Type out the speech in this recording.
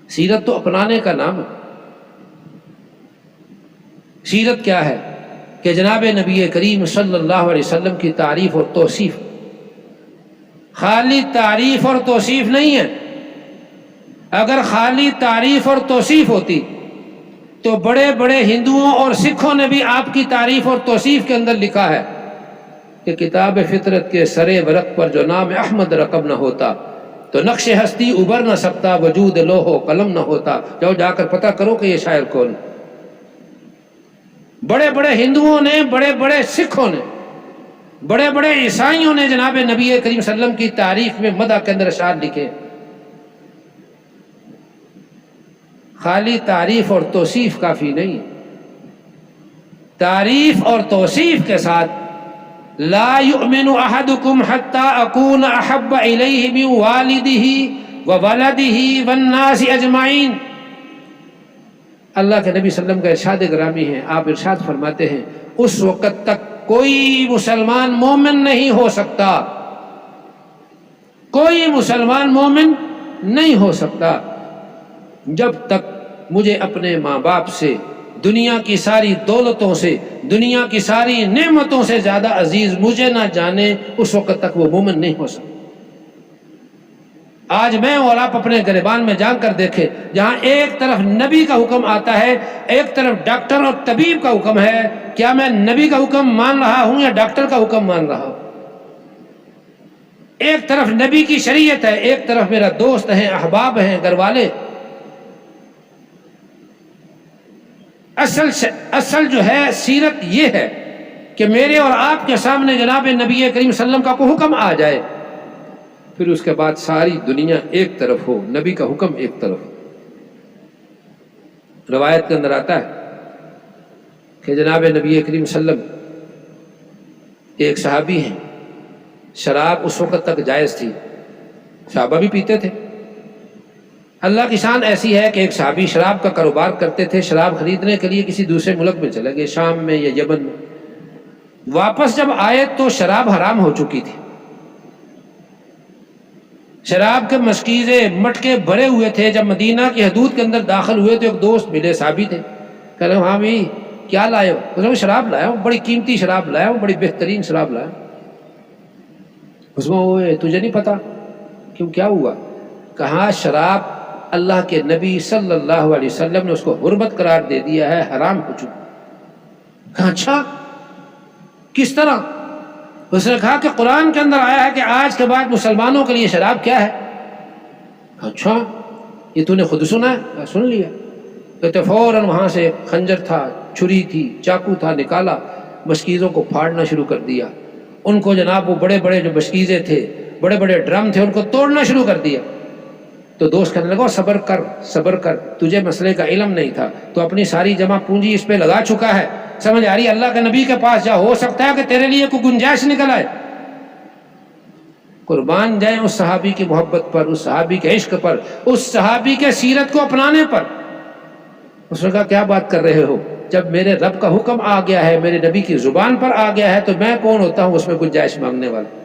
سیرت تو اپنانے کا نام ہے۔ سیرت کیا ہے کہ جناب نبی کریم صلی اللہ علیہ وسلم کی تعریف اور توصیف، خالی تعریف اور توصیف نہیں ہے۔ اگر خالی تعریف اور توصیف ہوتی تو بڑے بڑے ہندوؤں اور سکھوں نے بھی آپ کی تعریف اور توصیف کے اندر لکھا ہے کہ کتاب فطرت کے سرے ورق پر جو نام احمد رقم نہ ہوتا تو نقش ہستی ابھر نہ سکتا، وجود لوح و قلم نہ ہوتا۔ جاؤ جا کر پتہ کرو کہ یہ شاعر کون۔ بڑے بڑے ہندوؤں نے، بڑے بڑے سکھوں نے، بڑے بڑے عیسائیوں نے جناب نبی کریم صلی اللہ علیہ وسلم کی تعریف میں مدح کے اندر اشعار لکھے۔ خالی تعریف اور توصیف کافی نہیں، تعریف اور توصیف کے ساتھ لا یؤمن احدکم حتی اکون احب الیہ من والدہ وولدہ والناس اجمعین۔ اللہ کے نبی صلی اللہ علیہ وسلم کا ارشاد گرامی ہے، آپ ارشاد فرماتے ہیں اس وقت تک کوئی مسلمان مومن نہیں ہو سکتا، کوئی مسلمان مومن نہیں ہو سکتا جب تک مجھے اپنے ماں باپ سے، دنیا کی ساری دولتوں سے، دنیا کی ساری نعمتوں سے زیادہ عزیز مجھے نہ جانے، اس وقت تک وہ مومن نہیں ہو سکتا۔ آج میں اور آپ اپنے گریبان میں جان کر دیکھیں، جہاں ایک طرف نبی کا حکم آتا ہے، ایک طرف ڈاکٹر اور طبیب کا حکم ہے، کیا میں نبی کا حکم مان رہا ہوں یا ڈاکٹر کا حکم مان رہا ہوں؟ ایک طرف نبی کی شریعت ہے، ایک طرف میرا دوست ہے، احباب ہیں، گھر والے۔ اصل جو ہے سیرت یہ ہے کہ میرے اور آپ کے سامنے جناب نبی کریم صلی اللہ علیہ وسلم کا کوئی حکم آ جائے، پھر اس کے بعد ساری دنیا ایک طرف ہو، نبی کا حکم ایک طرف۔ روایت کے اندر آتا ہے کہ جناب نبی کریم صلی اللہ علیہ وسلم ایک صحابی ہیں، شراب اس وقت تک جائز تھی، صحابہ بھی پیتے تھے۔ اللہ کی شان ایسی ہے کہ ایک صحابی شراب کا کاروبار کرتے تھے، شراب خریدنے کے لیے کسی دوسرے ملک میں چلے گئے، شام میں یا یمن میں۔ واپس جب آئے تو شراب حرام ہو چکی تھی، شراب کے مشکیزے مٹکے بھرے ہوئے تھے۔ جب مدینہ کی حدود کے اندر داخل ہوئے تو ایک دوست ملے، صحابی تھے، کہہ رہے ہاں بھائی کیا لائے ہو؟ کہہ رہے شراب لایا ہوں، بڑی قیمتی شراب لایا ہوں، بڑی بہترین شراب لایا ہوں۔ اس میں تجھے نہیں پتا؟ کیوں کیا ہوا؟ کہا شراب اللہ کے نبی صلی اللہ علیہ وسلم نے اس کو حرمت قرار دے دیا ہے، حرام ہو چکا۔ کہا اچھا کس طرح؟ اس نے کہا کہ قرآن کے اندر آیا ہے کہ آج کے بعد مسلمانوں کے لیے شراب کیا ہے۔ اچھا یہ تو نے خود سنا ہے؟ سن لیا۔ کہتے فوراً وہاں سے خنجر تھا، چھری تھی، چاقو تھا، نکالا، مشکیزوں کو پھاڑنا شروع کر دیا۔ ان کو جناب وہ بڑے بڑے جو مشکیزیں تھے، بڑے بڑے ڈرم تھے، ان کو توڑنا شروع کر دیا۔ تو دوست کہنے لگا صبر کر صبر کر، تجھے مسئلے کا علم نہیں تھا، تو اپنی ساری جمع پونجی اس پہ لگا چکا ہے، سمجھ آ رہی ہے؟ اللہ کے نبی کے پاس جا، ہو سکتا ہے کہ تیرے لیے کوئی گنجائش نکل آئے۔ قربان جائیں اس صحابی کی محبت پر، اس صحابی کے عشق پر، اس صحابی کے سیرت کو اپنانے پر۔ اس نے کہا کیا بات کر رہے ہو؟ جب میرے رب کا حکم آ گیا ہے، میرے نبی کی زبان پر آ گیا ہے، تو میں کون ہوتا ہوں اس میں گنجائش مانگنے والا؟